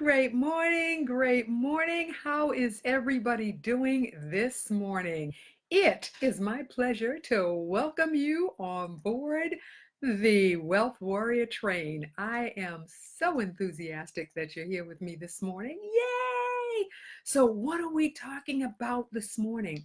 great morning, great morning. How is everybody doing this morning? It is my pleasure to welcome you on board the Wealth Warrior train. I am so enthusiastic that you're here with me this morning. Yay! So, what are we talking about this morning?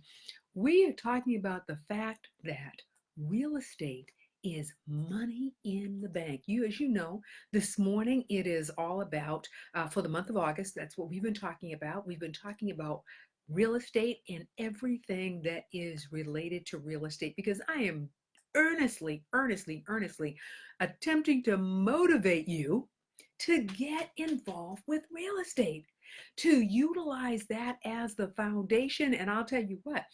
We are talking about the fact that real estate is money in the bank. As you know, this morning it is all about, for the month of August, that's what we've been talking about. We've been talking about real estate and everything that is related to real estate because I am earnestly attempting to motivate you to get involved with real estate, to utilize that as the foundation. And I'll tell you what,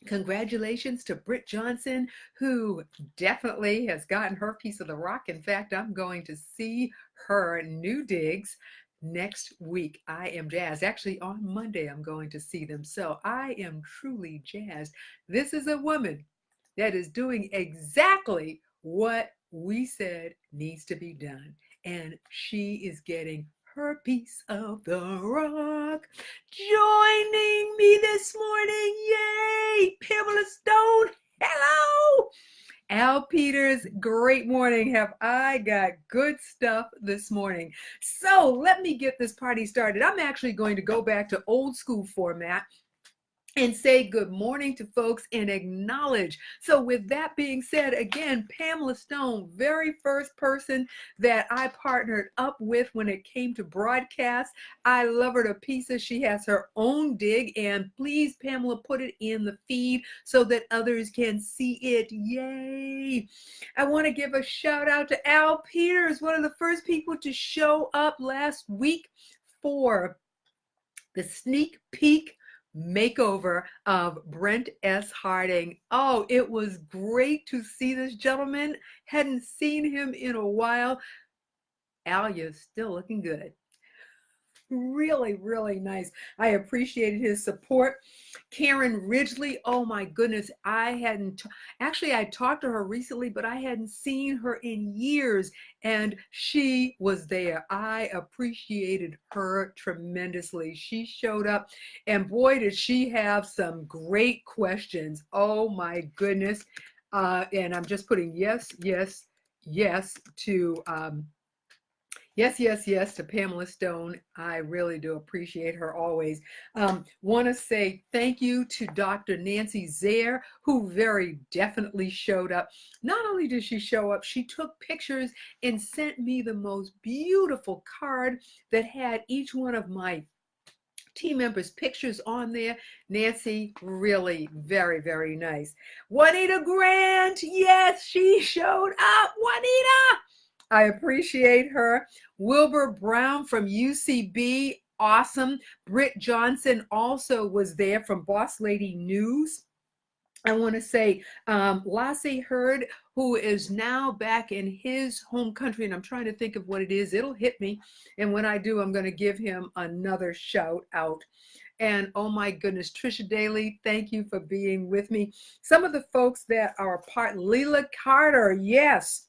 congratulations to Britt Johnson, who definitely has gotten her piece of the rock. In fact, I'm going to see her new digs next week. I am jazzed. Actually, on Monday, I'm going to see them. So I am truly jazzed. This is a woman that is doing exactly what we said needs to be done. And she is getting her piece of the rock. Joining me this morning, yay, Pamela Stone. Hello. Al Peters, great morning. Have I got good stuff this morning? So let me get this party started. I'm actually going to go back to old school format and say good morning to folks and acknowledge. So with that being said, again, Pamela Stone, very first person that I partnered up with when it came to broadcast. I love her to pieces. She has her own dig, and please, Pamela, put it in the feed so that others can see it. Yay. I want to give a shout out to Al Peters, one of the first people to show up last week for the sneak peek makeover of Brent S. Harding. Oh, it was great to see this gentleman. Hadn't seen him in a while. Al, you're still looking good. Really nice. I appreciated his support. Karen Ridgely, oh my goodness, actually I talked to her recently, but I hadn't seen her in years, and she was there. I appreciated her tremendously. She showed up, and boy, did she have some great questions. Oh my goodness. And I'm just putting yes to yes to Pamela Stone. I really do appreciate her always. Want to say thank you to Dr. Nancy Zaire, who very definitely showed up. Not only did she show up, she took pictures and sent me the most beautiful card that had each one of my team members' pictures on there. Nancy, really very nice. Juanita Grant, yes, she showed up. Juanita, I appreciate her. Wilbur Brown from UCB, awesome. Britt Johnson also was there from Boss Lady News. I want to say Lassie Hurd, who is now back in his home country, and I'm trying to think of what it is. It'll hit me. And when I do, I'm going to give him another shout out. And oh my goodness, Trisha Daly, thank you for being with me. Some of the folks that are a part, Leela Carter, yes.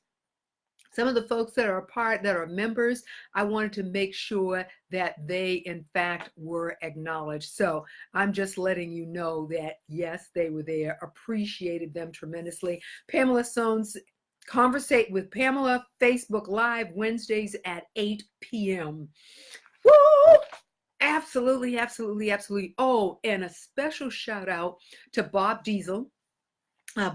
Some of the folks that are a part, that are members, I wanted to make sure that they, in fact, were acknowledged. So I'm just letting you know that, yes, they were there. Appreciated them tremendously. Pamela Stone's Conversate with Pamela, Facebook Live, Wednesdays at 8 p.m. Woo! Absolutely. Oh, and a special shout out to Bob Diesel.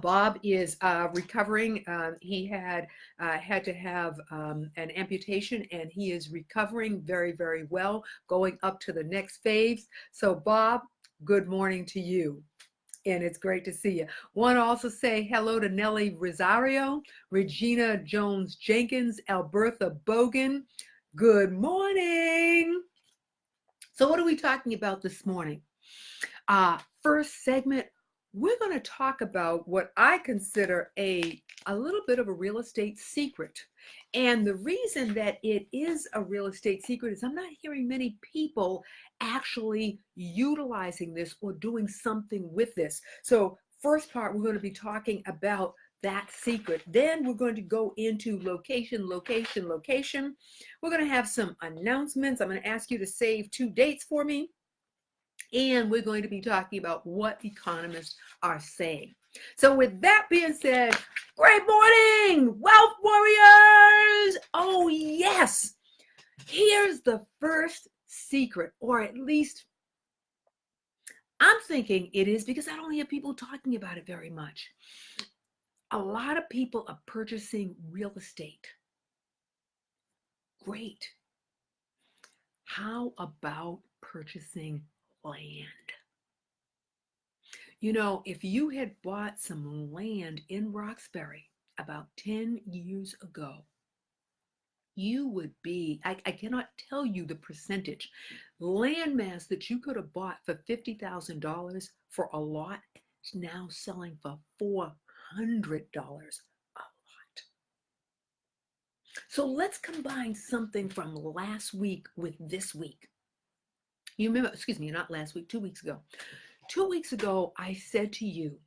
Bob is recovering. He had to have an amputation, and he is recovering very well, going up to the next phase. So, Bob, good morning to you. And it's great to see you. Want to also say hello to Nellie Rosario, Regina Jones Jenkins, Albertha Bogan. Good morning. So, what are we talking about this morning? First segment, we're going to talk about what I consider a little bit of a real estate secret. And the reason that it is a real estate secret is I'm not hearing many people actually utilizing this or doing something with this. So first part, we're going to be talking about that secret. Then we're going to go into location, location, location. We're going to have some announcements. I'm going to ask you to save 2 dates for me. And we're going to be talking about what economists are saying. So with that being said, great morning, wealth warriors. Oh yes. Here's the first secret, or at least I'm thinking it is, because I don't hear people talking about it very much. A lot of people are purchasing real estate. Great. How about purchasing land? You know, if you had bought some land in Roxbury about 10 years ago, you would be, I cannot tell you the percentage land mass that you could have bought for $50,000 for a lot is now selling for $400 a lot. So let's combine something from last week with this week. You remember, excuse me, not last week, 2 weeks ago. 2 weeks ago, I said to you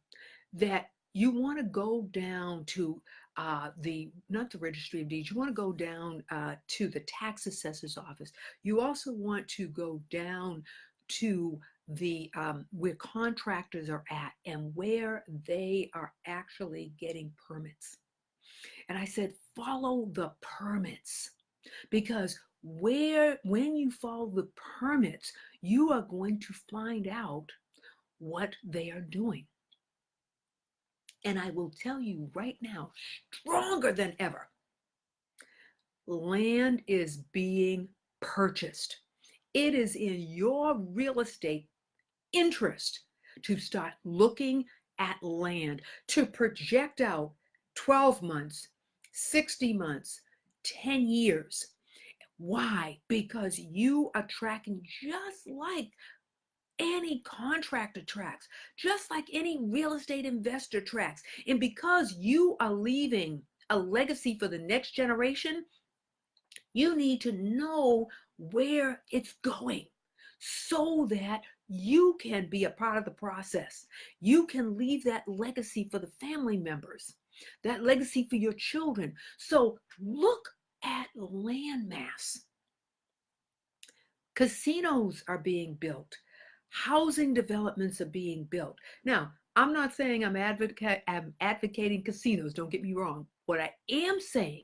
that you want to go down to not the registry of deeds, you want to go down to the tax assessor's office. You also want to go down to the where contractors are at and where they are actually getting permits. And I said, follow the permits, because when you follow the permits, you are going to find out what they are doing. And I will tell you right now, stronger than ever, land is being purchased. It is in your real estate interest to start looking at land, to project out 12 months, 60 months, 10 years. Why? Because you are tracking just like any contractor tracks, just like any real estate investor tracks. And because you are leaving a legacy for the next generation, you need to know where it's going so that you can be a part of the process. You can leave that legacy for the family members, that legacy for your children. So look at land mass. Casinos are being built. Housing developments are being built. Now, I'm not saying I'm advocating casinos, don't get me wrong. What I am saying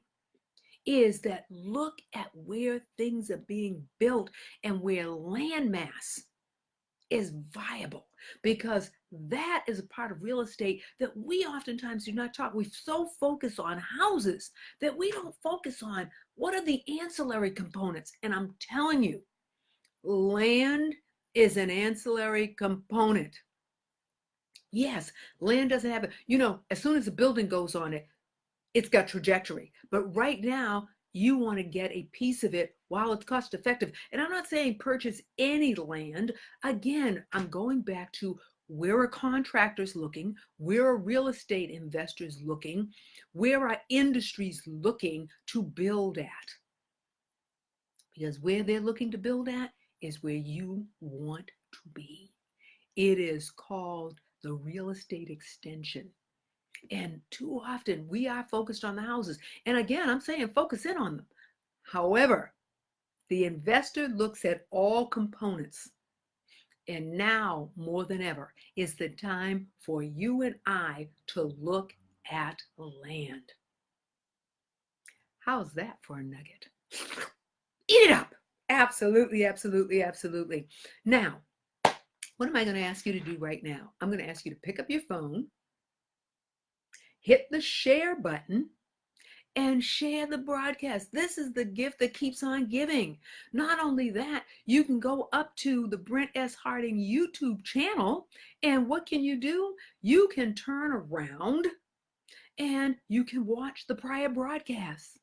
is that look at where things are being built and where land mass is viable, because that is a part of real estate that we oftentimes do not talk. We so focus on houses that we don't focus on what are the ancillary components. And I'm telling you, land is an ancillary component. Yes, land doesn't have it. You know, as soon as a building goes on it, it's got trajectory. But right now, you want to get a piece of it while it's cost effective. And I'm not saying purchase any land. Again, I'm going back to where are contractors looking? Where are real estate investors looking? Where are industries looking to build at? Because where they're looking to build at is where you want to be. It is called the real estate extension. And too often we are focused on the houses. And again, I'm saying focus in on them. However, the investor looks at all components. And now more than ever is the time for you and I to look at land. How's that for a nugget? Eat it up. Absolutely, absolutely, absolutely. Now, what am I going to ask you to do right now? I'm going to ask you to pick up your phone, hit the share button, and share the broadcast. This is the gift that keeps on giving. Not only that, you can go up to the Brent S. Harding YouTube channel, and what can you do? You can turn around and you can watch the prior broadcasts.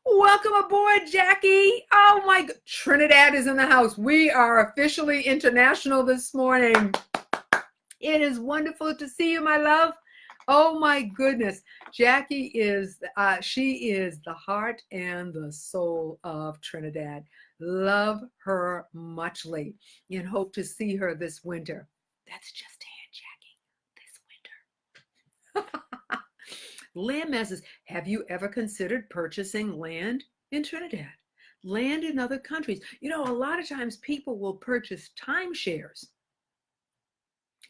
Welcome aboard, Jackie. Oh my God. Trinidad is in the house. We are officially international this morning. It is wonderful to see you, my love. Oh my goodness. Jackie is, she is the heart and the soul of Trinidad. Love her muchly and hope to see her this winter. That's just it, Jackie, this winter. Land masses. Have you ever considered purchasing land in Trinidad? Land in other countries. You know, a lot of times people will purchase timeshares.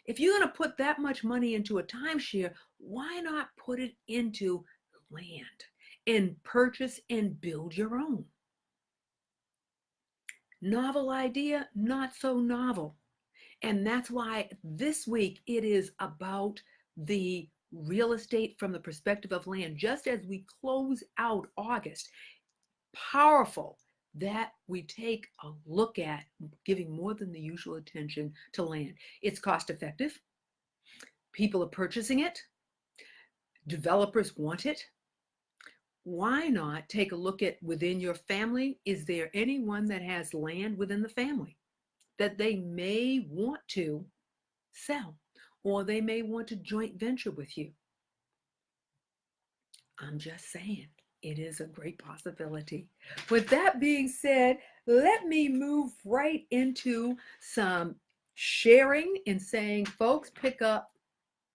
If you're going to put that much money into a timeshare, why not put it into land and purchase and build your own? Novel idea, not so novel. And that's why this week it is about the real estate from the perspective of land. Just as we close out August, powerful that we take a look at giving more than the usual attention to land. It's cost effective. People are purchasing it. Developers want it. Why not take a look at within your family? Is there anyone that has land within the family that they may want to sell, or they may want to joint venture with you? I'm just saying, it is a great possibility. With that being said, let me move right into some sharing and saying, folks, pick up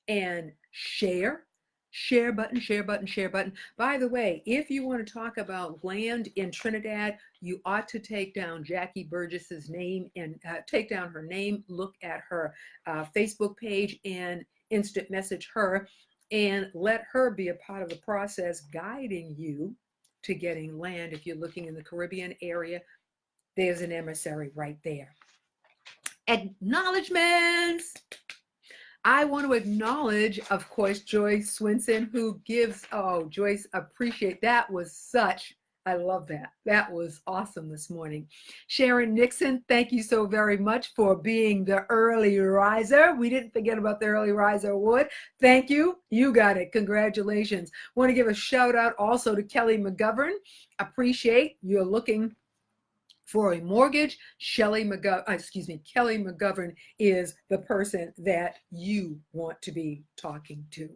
and share. Share button, share button, share button. By the way, if you want to talk about land in Trinidad, you ought to take down Jackie Burgess's name and take down her name, look at her Facebook page and instant message her and let her be a part of the process guiding you to getting land. If you're looking in the Caribbean area, there's an emissary right there. Acknowledgements. I want to acknowledge, of course, Joyce Swinson, who gives, oh, Joyce, appreciate, that was such, I love that. That was awesome this morning. Sharon Nixon, thank you so very much for being the early riser. We didn't forget about the early riser award. Thank you. You got it. Congratulations. Want to give a shout out also to Kelly McGovern. Appreciate you're looking for a mortgage. Kelly McGovern is the person that you want to be talking to.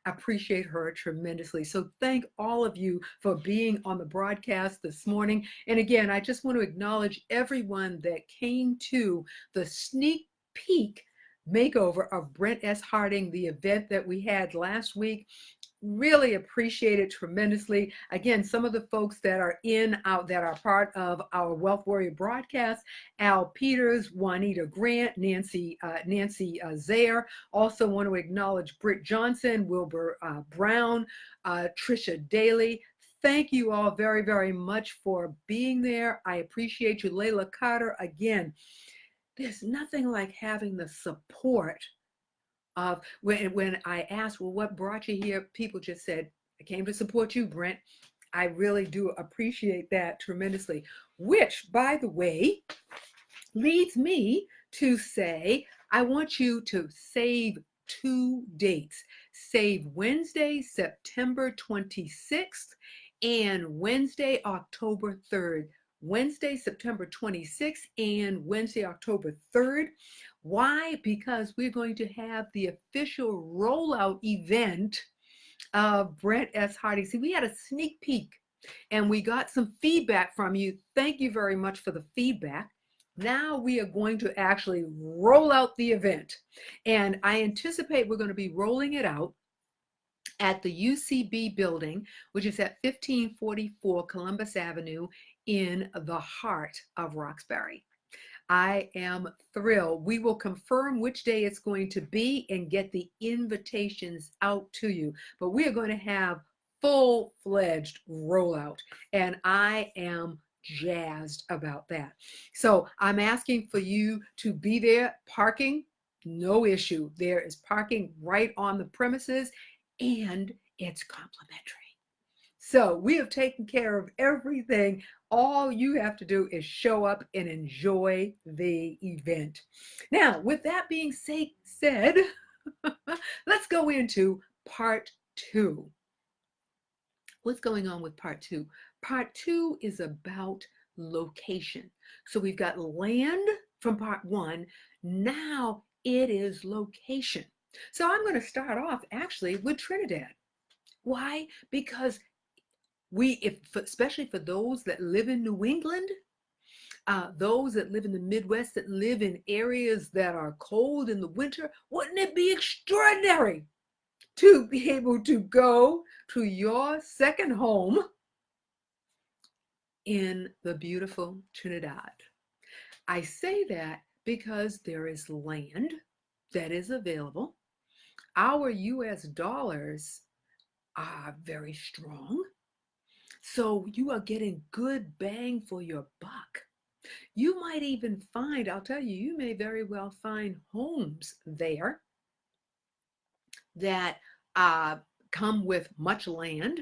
I appreciate her tremendously. So thank all of you for being on the broadcast this morning. And again, I just want to acknowledge everyone that came to the sneak peek makeover of Brent S. Harding, the event that we had last week. Really appreciate it tremendously. Again, some of the folks that are that are part of our Wealth Warrior broadcast: Al Peters, Juanita Grant, Nancy Zaire. Also want to acknowledge Britt Johnson, Wilbur Brown, Trisha Daly. Thank you all very, very much for being there. I appreciate you. Layla Carter, again, there's nothing like having the support of when I asked, well, what brought you here? People just said, I came to support you, Brent. I really do appreciate that tremendously, which, by the way, leads me to say, I want you to save 2 dates. Save Wednesday, September 26th and Wednesday, October 3rd. Wednesday, September 26th and Wednesday, October 3rd. Why? Because we're going to have the official rollout event of Brent S. Harding. See, we had a sneak peek and we got some feedback from you. Thank you very much for the feedback. Now we are going to actually roll out the event. And I anticipate we're going to be rolling it out at the UCB building, which is at 1544 Columbus Avenue in the heart of Roxbury. I am thrilled. We will confirm which day it's going to be and get the invitations out to you. But we are going to have full-fledged rollout, and I am jazzed about that. So I'm asking for you to be there. Parking, no issue. There is parking right on the premises, and it's complimentary. So we have taken care of everything. All you have to do is show up and enjoy the event. Now, with that being said, let's go into part 2. What's going on with part 2? Part 2 is about location. So we've got land from part 1. Now it is location. So I'm going to start off actually with Trinidad. Why? Because especially for those that live in New England, those that live in the Midwest, that live in areas that are cold in the winter, wouldn't it be extraordinary to be able to go to your second home in the beautiful Trinidad. I say that because there is land that is available. Our US dollars are very strong. So you are getting good bang for your buck. You might even find, I'll tell you, you may very well find homes there that come with much land,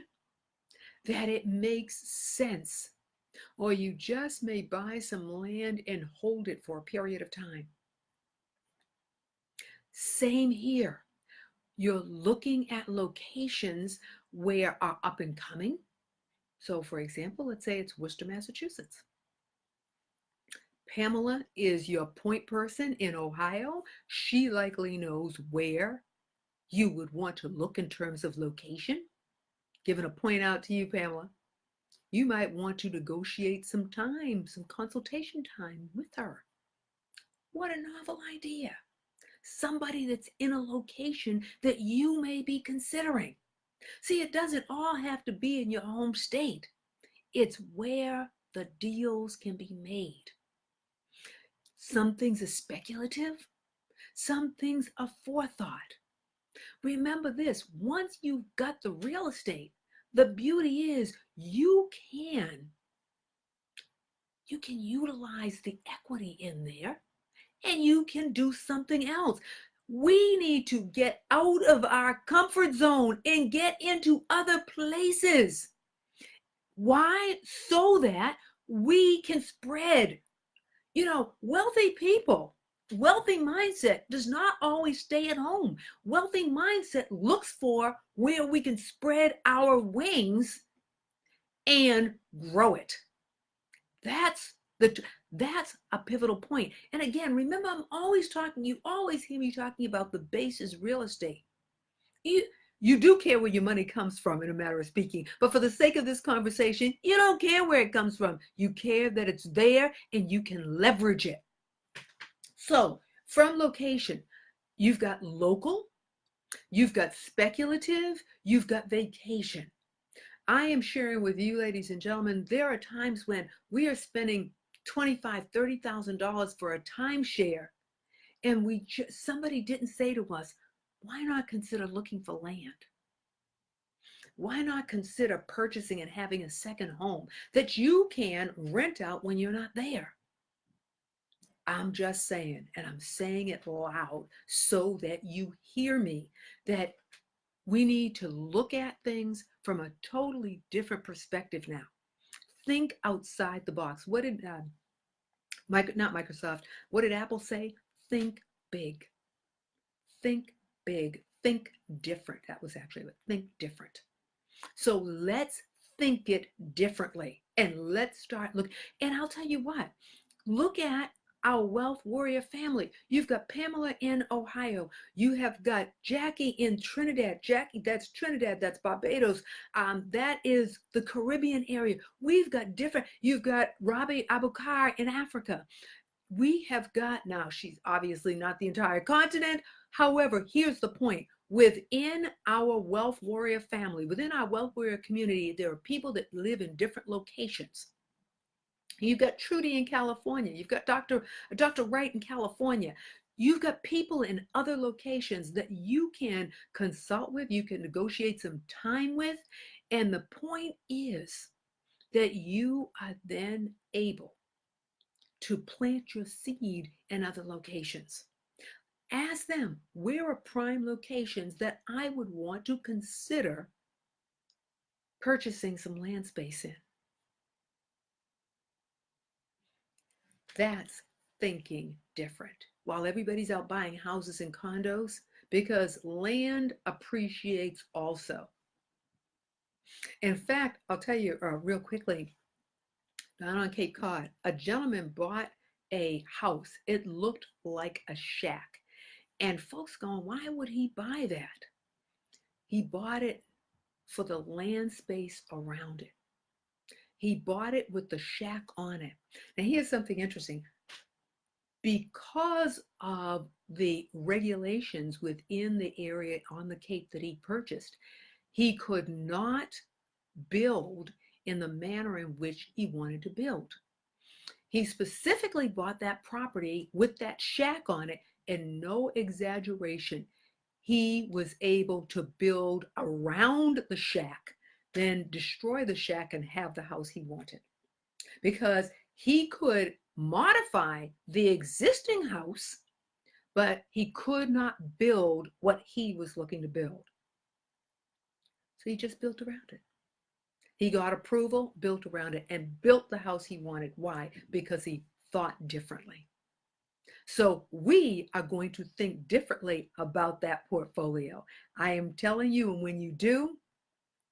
that it makes sense. Or you just may buy some land and hold it for a period of time. Same here. You're looking at locations where are up and coming. So for example, let's say it's Worcester, Massachusetts. Pamela is your point person in Ohio. She likely knows where you would want to look in terms of location. Giving a point out to you, Pamela, you might want to negotiate some time, some consultation time with her. What a novel idea. Somebody that's in a location that you may be considering. See, it doesn't all have to be in your home state. It's where the deals can be made. Some things are speculative. Some things are forethought. Remember this, once you've got the real estate, the beauty is you can utilize the equity in there and you can do something else. We need to get out of our comfort zone and get into other places. Why? So that we can spread. Wealthy people, wealthy mindset does not always stay at home. Wealthy mindset looks for where we can spread our wings and grow it. That's a pivotal point. And again, remember, you always hear me talking about the base is real estate. You do care where your money comes from, in a matter of speaking, but for the sake of this conversation, you don't care where it comes from. You care that it's there and you can leverage it. So from location, you've got local, you've got speculative, you've got vacation. I am sharing with you, ladies and gentlemen, there are times when we are spending $25,000, $30,000 for a timeshare, and somebody didn't say to us, why not consider looking for land? Why not consider purchasing and having a second home that you can rent out when you're not there? I'm just saying, and I'm saying it loud so that you hear me, that we need to look at things from a totally different perspective now. Think outside the box. What did not Microsoft, what did Apple say? Think big. Think big. Think different. That was actually what, think different. So let's think it differently and let's start look. And I'll tell you what, look at our wealth warrior family. You've got Pamela in Ohio. You have got Jackie in Trinidad. Jackie, that's Trinidad, that's Barbados. That is the Caribbean area. We've got you've got Rabi Abukar in Africa. We have got, now she's obviously not the entire continent. However, here's the point. Within our wealth warrior family, within our wealth warrior community, there are people that live in different locations. You've got Trudy in California. You've got Dr. Wright in California. You've got people in other locations that you can consult with, you can negotiate some time with. And the point is that you are then able to plant your seed in other locations. Ask them, where are prime locations that I would want to consider purchasing some land space in? That's thinking different. While everybody's out buying houses and condos, because land appreciates also. In fact, I'll tell you real quickly, down on Cape Cod, a gentleman bought a house. It looked like a shack. And folks going, why would he buy that? He bought it for the land space around it. He bought it with the shack on it. Now here's something interesting. because of the regulations within the area on the Cape that he purchased, he could not build in the manner in which he wanted to build. He specifically bought that property with that shack on it, and no exaggeration, he was able to build around the shack, then destroy the shack and have the house he wanted. Because he could modify the existing house, but he could not build what he was looking to build. So he just built around it. He got approval, built around it, and built the house he wanted. Why? Because he thought differently. So we are going to think differently about that portfolio. I am telling you, and when you do,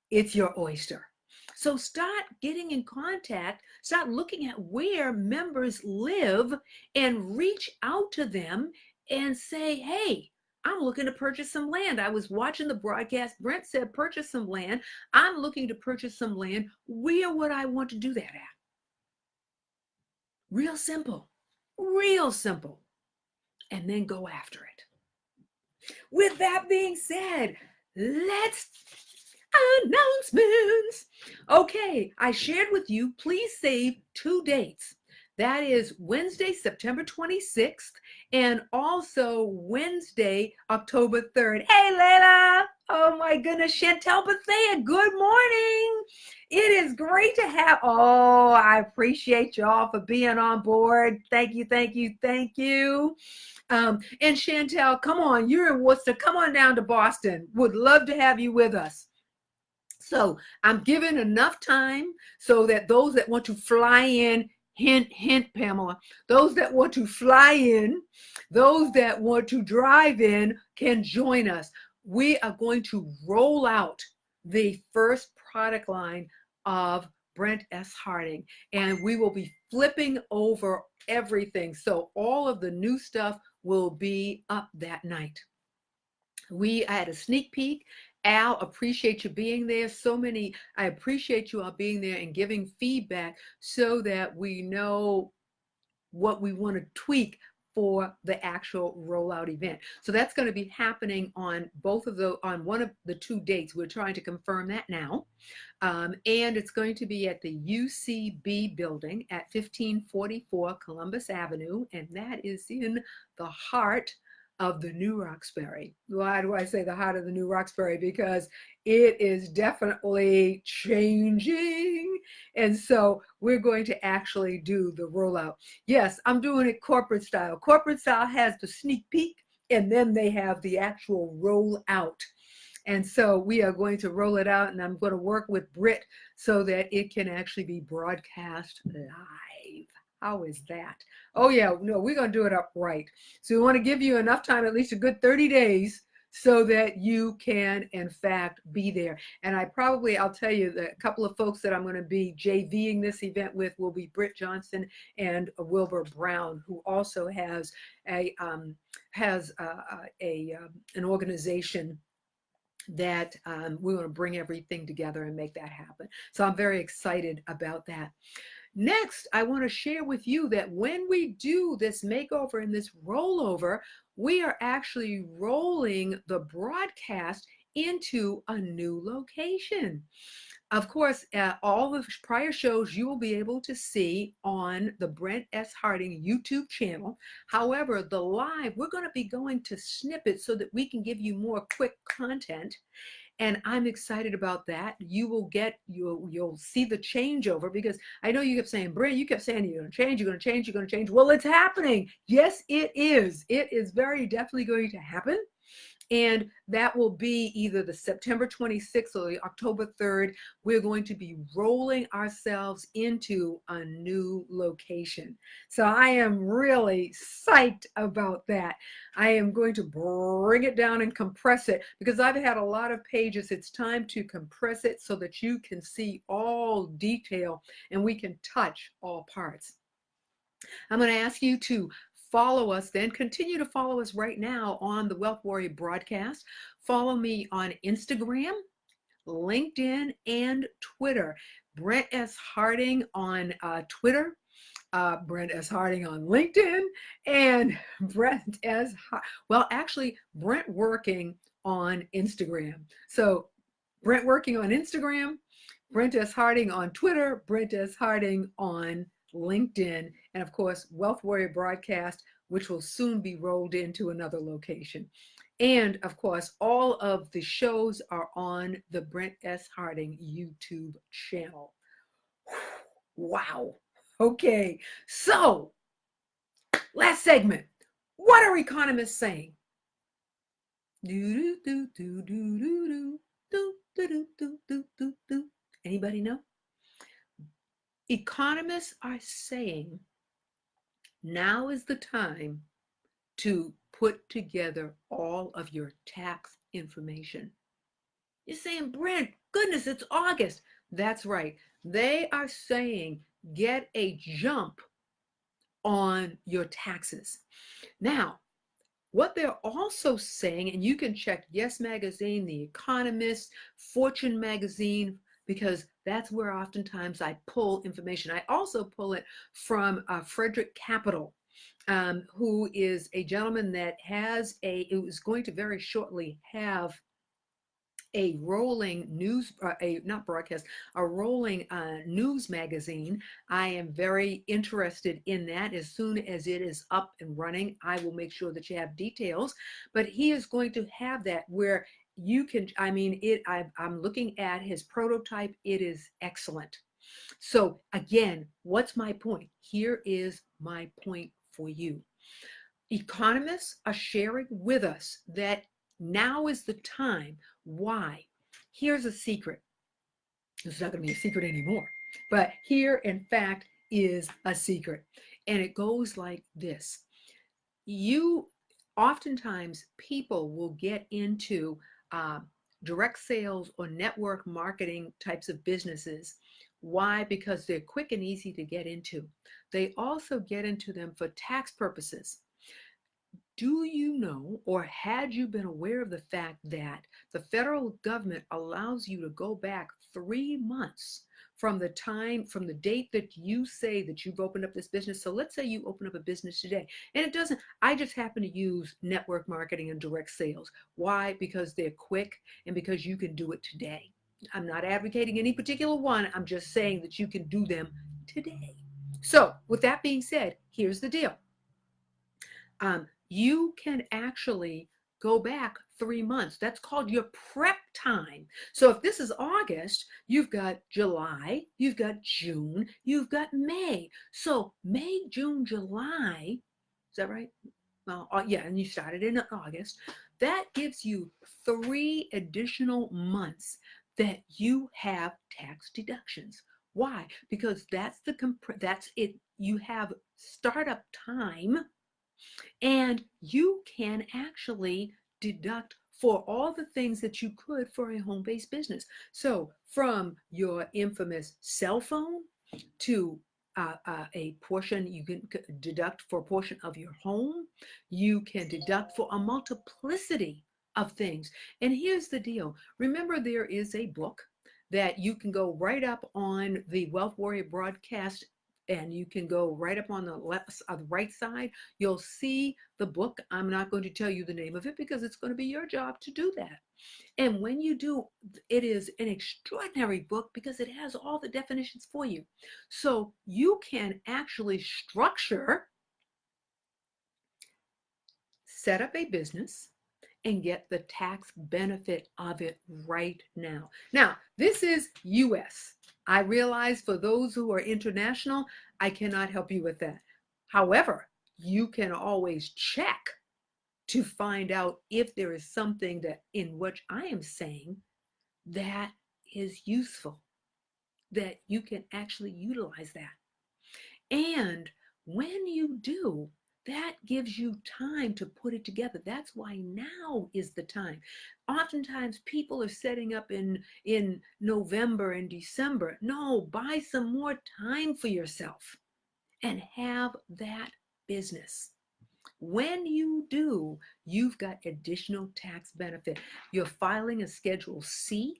it's your oyster. So start getting in contact, start looking at where members live and reach out to them and say, hey, I'm looking to purchase some land. I was watching the broadcast. Brent said, purchase some land. I'm looking to purchase some land. Where would I want to do that at? Real simple, real simple. And then go after it. With that being said, let's announcements. Okay, I shared with you, please save 2 dates. That is Wednesday, September 26th, and also Wednesday, October 3rd. Hey, Layla. Oh my goodness, Chantel Bethea, good morning. It is great to have, I appreciate y'all for being on board. Thank you, thank you, thank you. And Chantel, come on, you're in Worcester. Come on down to Boston. Would love to have you with us. So I'm giving enough time so that those that want to fly in, hint, hint, Pamela, those that want to fly in, those that want to drive in can join us. We are going to roll out the first product line of Brent S. Harding, and we will be flipping over everything. So all of the new stuff will be up that night. We had a sneak peek. Al, appreciate you being there. I appreciate you all being there and giving feedback so that we know what we want to tweak for the actual rollout event. So that's going to be happening on on one of the 2 dates. We're trying to confirm that now. And it's going to be at the UCB building at 1544 Columbus Avenue. And that is in the heart of the New Roxbury. Why do I say the heart of the New Roxbury? Because it is definitely changing. And so we're going to actually do the rollout. Yes, I'm doing it corporate style. Corporate style has the sneak peek, and then they have the actual rollout. And so we are going to roll it out, and I'm going to work with Britt so that it can actually be broadcast live. How is that? Oh yeah, no, we're going to do it upright. So we want to give you enough time, at least a good 30 days, so that you can, in fact, be there. And I'll tell you that a couple of folks that I'm going to be JVing this event with will be Britt Johnson and Wilbur Brown, who also has an organization that we want to bring everything together and make that happen. So I'm very excited about that. Next, I want to share with you that when we do this makeover and this rollover, we are actually rolling the broadcast into a new location. Of course, all the prior shows you will be able to see on the Brent S. Harding YouTube channel. However, the live, we're going to be going to snippets so that we can give you more quick content. And I'm excited about that. You'll see the changeover, because I know you kept saying, Brent, you kept saying you're going to change, you're going to change, you're going to change. Well, it's happening. Yes, it is. It is very definitely going to happen. And that will be either the September 26th or the October 3rd. We're going to be rolling ourselves into a new location. So I am really psyched about that. I am going to bring it down and compress it, because I've had a lot of pages. It's time to compress it so that you can see all detail and we can touch all parts. I'm going to ask you to follow us, then continue to follow us right now on the Wealth Warrior broadcast. Follow me on Instagram, LinkedIn, and Twitter. Brent S. Harding on Twitter. Brent S. Harding on LinkedIn, and well, actually, Brent Working on Instagram. So Brent Working on Instagram, Brent S. Harding on Twitter, Brent S. Harding on LinkedIn, and of course, Wealth Warrior Broadcast, which will soon be rolled into another location. And of course, all of the shows are on the Brent S. Harding YouTube channel. Wow. Okay. So, last segment. What are economists saying? Do do do do do do do do do do do do. Anybody know? Economists are saying now is the time to put together all of your tax information. You're saying, Brent, goodness, it's August. That's right. They are saying get a jump on your taxes. Now, what they're also saying, and you can check Yes Magazine, The Economist, Fortune Magazine, because that's where oftentimes I pull information. I also pull it from Frederick Capital, who is a gentleman that it was going to very shortly have a rolling news, not broadcast, a rolling news magazine. I am very interested in that. As soon as it is up and running, I will make sure that you have details. But he is going to have that where you can, I'm looking at his prototype. It is excellent. So again, what's my point? Here is my point for you. Economists are sharing with us that now is the time. Why? Here's a secret. It's not going to be a secret anymore, but here, in fact, is a secret. And it goes like this. Oftentimes, people will get into direct sales or network marketing types of businesses. Why? Because they're quick and easy to get into. They also get into them for tax purposes. Do you know, or had you been aware of the fact that the federal government allows you to go back 3 months from the date that you say that you've opened up this business? So let's say you open up a business today, and I just happen to use network marketing and direct sales. Why? Because they're quick and because you can do it today. I'm not advocating any particular one. I'm just saying that you can do them today. So with that being said, here's the deal. You can actually go back 3 months. That's called your prep time. So if this is August, you've got July, you've got June, you've got May. So May, June, July, is that right? Well, yeah, and you started in August. That gives you 3 additional months that you have tax deductions. Why? Because that's it. You have startup time, and you can actually deduct for all the things that you could for a home-based business. So from your infamous cell phone to a portion, you can deduct for a portion of your home. You can deduct for a multiplicity of things. And here's the deal. Remember, there is a book that you can go right up on the Wealth Warrior broadcast, and you can go right up on the right side. You'll see the book. I'm not going to tell you the name of it because it's going to be your job to do that. And when you do, it is an extraordinary book because it has all the definitions for you. So you can actually set up a business, and get the tax benefit of it right now. Now, this is US. I realize for those who are international, I cannot help you with that. However, you can always check to find out if there is something that in which I am saying that is useful, that you can actually utilize that. And when you do, that gives you time to put it together. That's why now is the time. Oftentimes people are setting up in November and December. No, buy some more time for yourself and have that business. When you do, you've got additional tax benefit. You're filing a Schedule C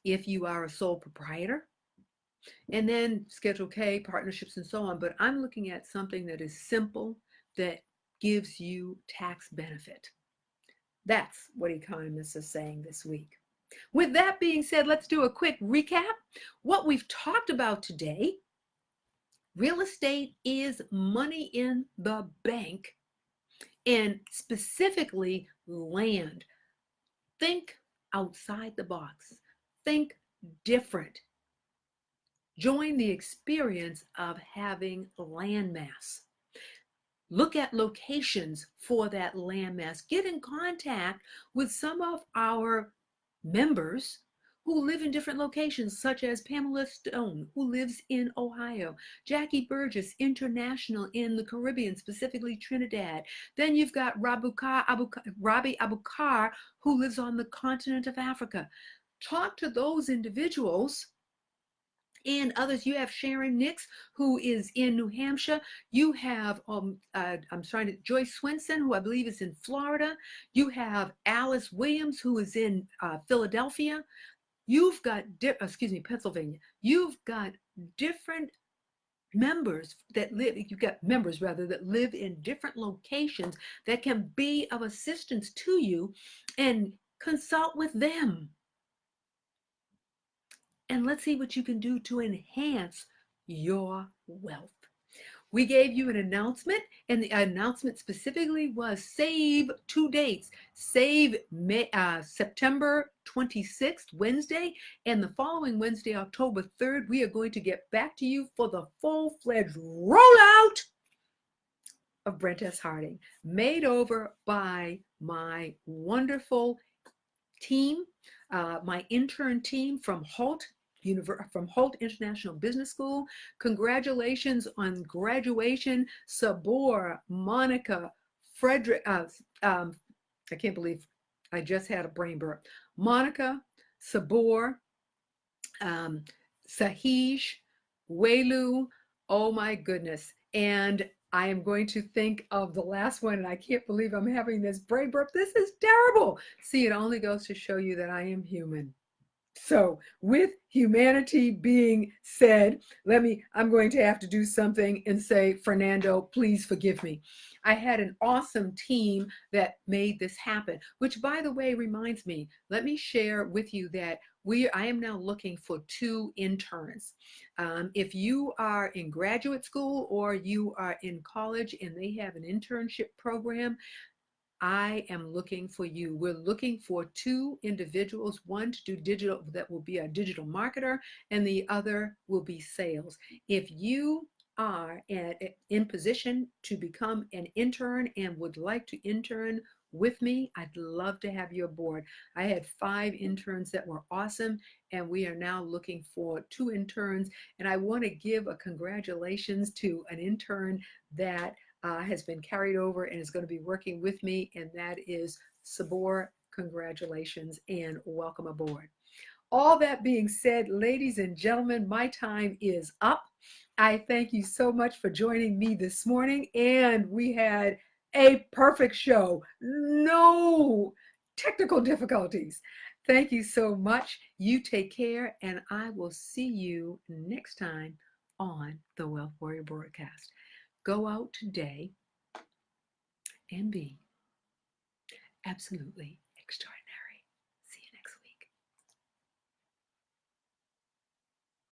if you are a sole proprietor. And then Schedule K, partnerships and so on. But I'm looking at something that is simple, that gives you tax benefit. That's what economists are saying this week. With that being said, let's do a quick recap. What we've talked about today: real estate is money in the bank, and specifically land. Think outside the box. Think different. Join the experience of having landmass. Look at locations for that landmass. Get in contact with some of our members who live in different locations, such as Pamela Stone, who lives in Ohio, Jackie Burgess International in the Caribbean, specifically Trinidad. Then you've got Rabi Abukar, who lives on the continent of Africa. Talk to those individuals and others. You have Sharon Nix, who is in New Hampshire. You have Joyce Swinson, who I believe is in Florida. You have Alice Williams, who is in Philadelphia. You've got Pennsylvania. You've got different members that live. You've got members rather that live in different locations that can be of assistance to you, and consult with them. And let's see what you can do to enhance your wealth. We gave you an announcement, and the announcement specifically was save two dates. Save September 26th, Wednesday, and the following Wednesday, October 3rd, we are going to get back to you for the full-fledged rollout of Brent S. Harding, made over by my wonderful team, my intern team from Holt International Business School. Congratulations on graduation, Sabor, Monica, Frederick. I can't believe I just had a brain burp. Monica, Sabor, Sahij, Welu. Oh my goodness. And I am going to think of the last one, and I can't believe I'm having this brain burp. This is terrible. See, it only goes to show you that I am human. So, with humanity being said, I'm going to have to do something and say, Fernando, please forgive me. I had an awesome team that made this happen, which, by the way, reminds me, let me share with you that I am now looking for 2 interns. If you are in graduate school or you are in college and they have an internship program, I am looking for you. We're looking for 2 individuals, one to do digital, that will be a digital marketer, and the other will be sales. If you are in position to become an intern and would like to intern with me, I'd love to have you aboard. I had 5 interns that were awesome, and we are now looking for 2 interns. And I want to give a congratulations to an intern that has been carried over and is going to be working with me, and that is Sabor. Congratulations and welcome aboard. All that being said, ladies and gentlemen, my time is up. I thank you so much for joining me this morning, and we had a perfect show. No technical difficulties. Thank you so much. You take care, and I will see you next time on the Wealth Warrior broadcast. Go out today and be absolutely extraordinary.